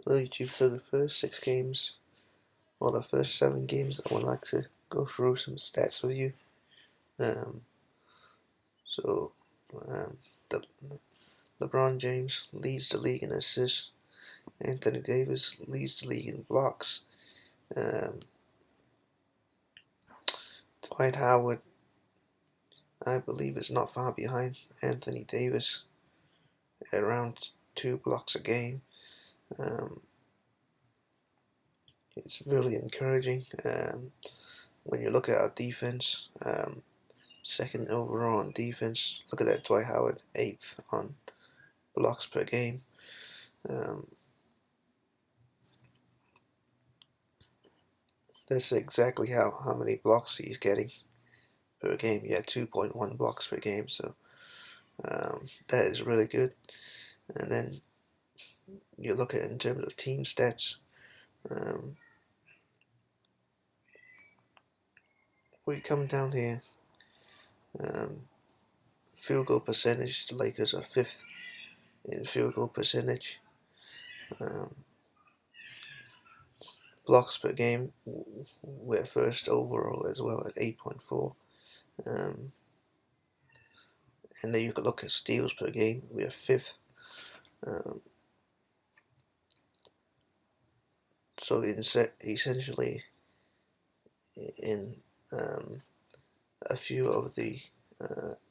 lead you through the first 6 games, or the first 7 games. I would like to go through some stats with you. Um, so, the, LeBron James leads the league in assists. Anthony Davis leads the league in blocks. Um, Dwight Howard, I believe, is not far behind Anthony Davis at around 2 blocks a game. It's really encouraging. When you look at our defense, second overall on defense. Look at that, Dwight Howard, 8th on blocks per game. That's exactly how many blocks he's getting per game. Yeah, 2.1 blocks per game. So that is really good. And then you look at it in terms of team stats. We come down here. Field goal percentage, the Lakers are 5th in field goal percentage. Blocks per game, we're first overall as well at 8.4. And then you could look at steals per game, we are 5th. So essentially, in a few of the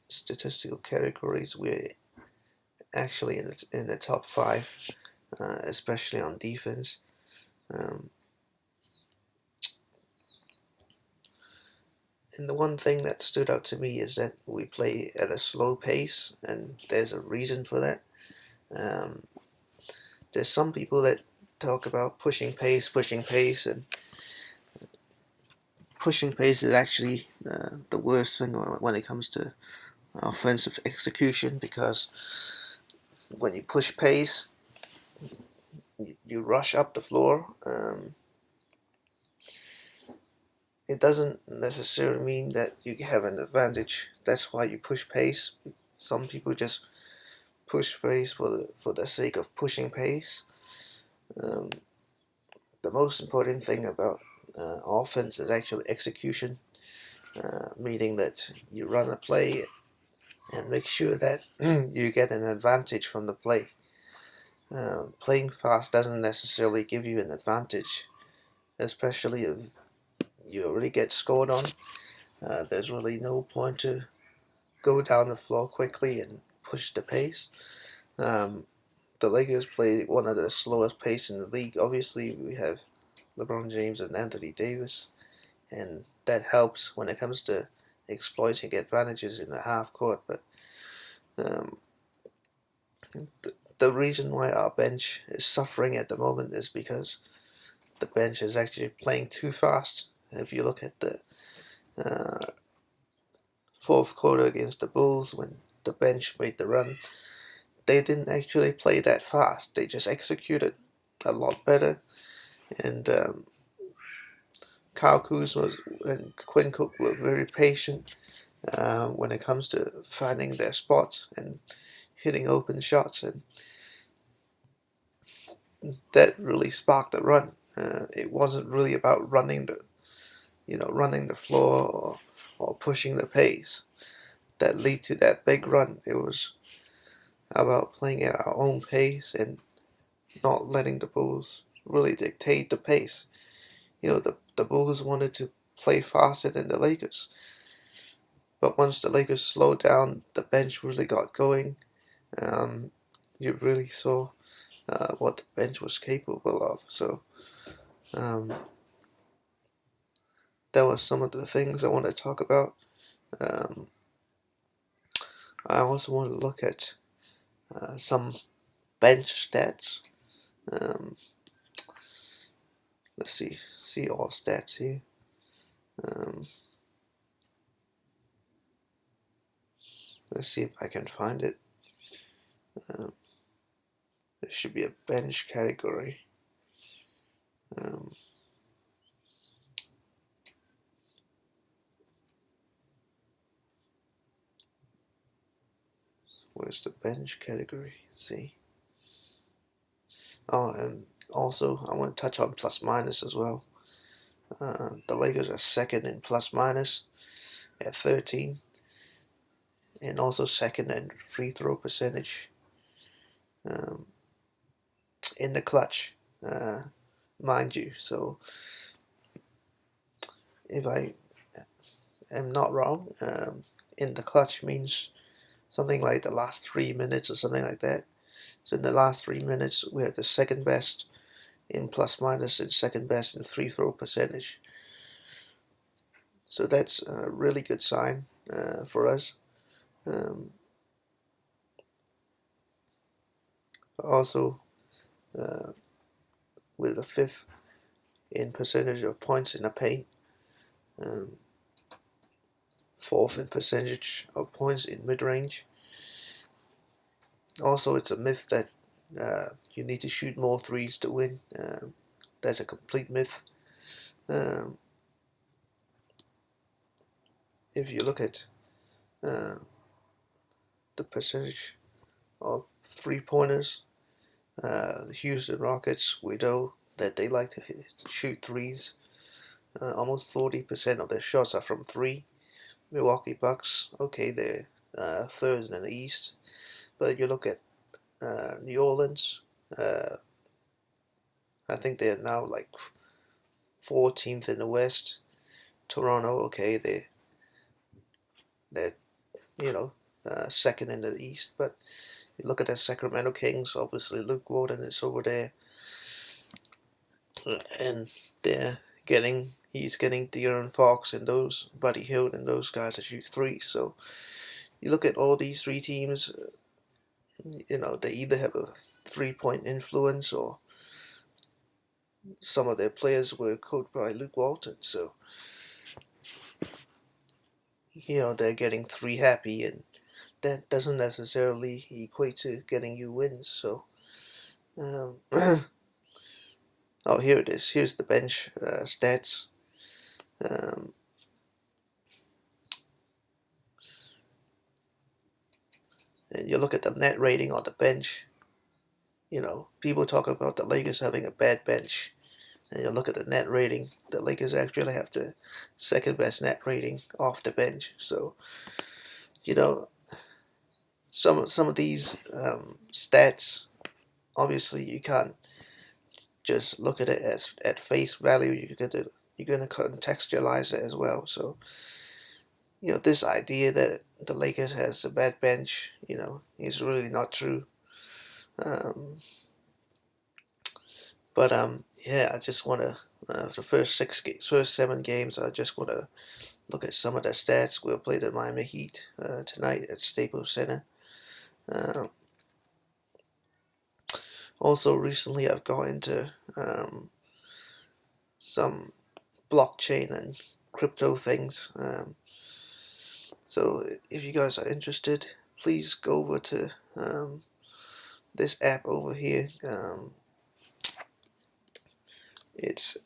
statistical categories, we're actually in the top 5, especially on defense. And the one thing that stood out to me is that we play at a slow pace, and there's a reason for that. There's some people that talk about pushing pace, and pushing pace is actually the worst thing when it comes to offensive execution, because when you push pace, you rush up the floor. It doesn't necessarily mean that you have an advantage. That's why you push pace. Some people just push pace for the sake of pushing pace. The most important thing about offense is actually execution, meaning that you run a play and make sure that you get an advantage from the play. Playing fast doesn't necessarily give you an advantage, especially if you already get scored on. There's really no point to go down the floor quickly and push the pace. The Lakers play one of the slowest pace in the league. Obviously, we have LeBron James and Anthony Davis, and that helps when it comes to exploiting advantages in the half court. But um, the reason why our bench is suffering at the moment is because the bench is actually playing too fast. If you look at the fourth quarter against the Bulls, when the bench made the run, they didn't actually play that fast. They just executed a lot better. And Kyle Kuzma and Quinn Cook were very patient when it comes to finding their spots and hitting open shots, and that really sparked the run. It wasn't really about running the floor, or pushing the pace that lead to that big run. It was about playing at our own pace and not letting the Bulls really dictate the pace. The Bulls wanted to play faster than the Lakers, but once the Lakers slowed down, the bench really got going. You really saw what the bench was capable of. So that was some of the things I want to talk about. I also want to look at some bench stats. Um, let's see all stats here. Let's see if I can find it. There should be a bench category. Where's the bench category? Let's see. Oh, and Also, I want to touch on plus minus as well. The Lakers are second in plus minus at 13, and also second in free throw percentage in the clutch, mind you. So if I am not wrong, in the clutch means something like the last 3 minutes or something like that. So in the last 3 minutes, we are the second best in plus minus and second best in free throw percentage. So that's a really good sign for us. Also, with the fifth in percentage of points in the paint, fourth in percentage of points in mid-range. Also, it's a myth that you need to shoot more threes to win. That's a complete myth. If you look at the percentage of three-pointers, the Houston Rockets, we know that they like to shoot threes. Almost 40% of their shots are from three. Milwaukee Bucks, okay, they're third in the East. But if you look at New Orleans, I think they're now like 14th in the West. Toronto, okay, they're second in the East. But you look at the Sacramento Kings, obviously Luke Walton is over there, and he's getting De'Aaron Fox and those Buddy Hield and those guys to shoot threes. So you look at all these three teams, they either have a 3-point influence or some of their players were coached by Luke Walton. So they're getting three happy, and that doesn't necessarily equate to getting you wins. So oh, here it is. Here's the bench stats. And you look at the net rating on the bench. People talk about the Lakers having a bad bench. And you look at the net rating, the Lakers actually have the second best net rating off the bench. So, some of these stats, obviously you can't just look at it as at face value. You're gonna contextualize it as well. So, this idea that the Lakers has a bad bench, is really not true. But yeah, I just want to the first 7 games. I just want to look at some of the stats. We'll play the Miami Heat tonight at Staples Center. Also, recently I've got into some blockchain and crypto things. So if you guys are interested, please go over to this app over here. It's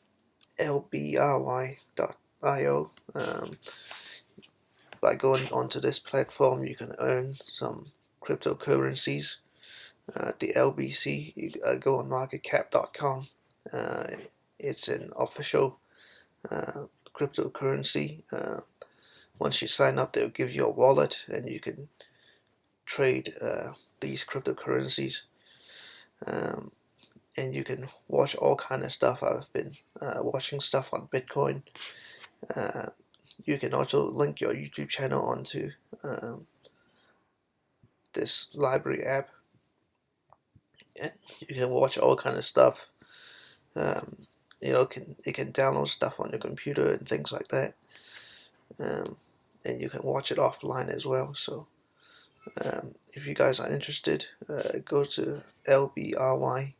lbry.io. By going onto this platform, you can earn some cryptocurrencies. The LBC, you go on marketcap.com. It's an official cryptocurrency. Once you sign up, they'll give you a wallet, and you can trade these cryptocurrencies. And you can watch all kind of stuff. I've been watching stuff on Bitcoin. You can also link your YouTube channel onto this library app, and you can watch all kind of stuff. You can download stuff on your computer and things like that, and you can watch it offline as well. So if you guys are interested, go to lbry.io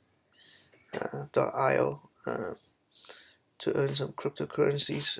to earn some cryptocurrencies.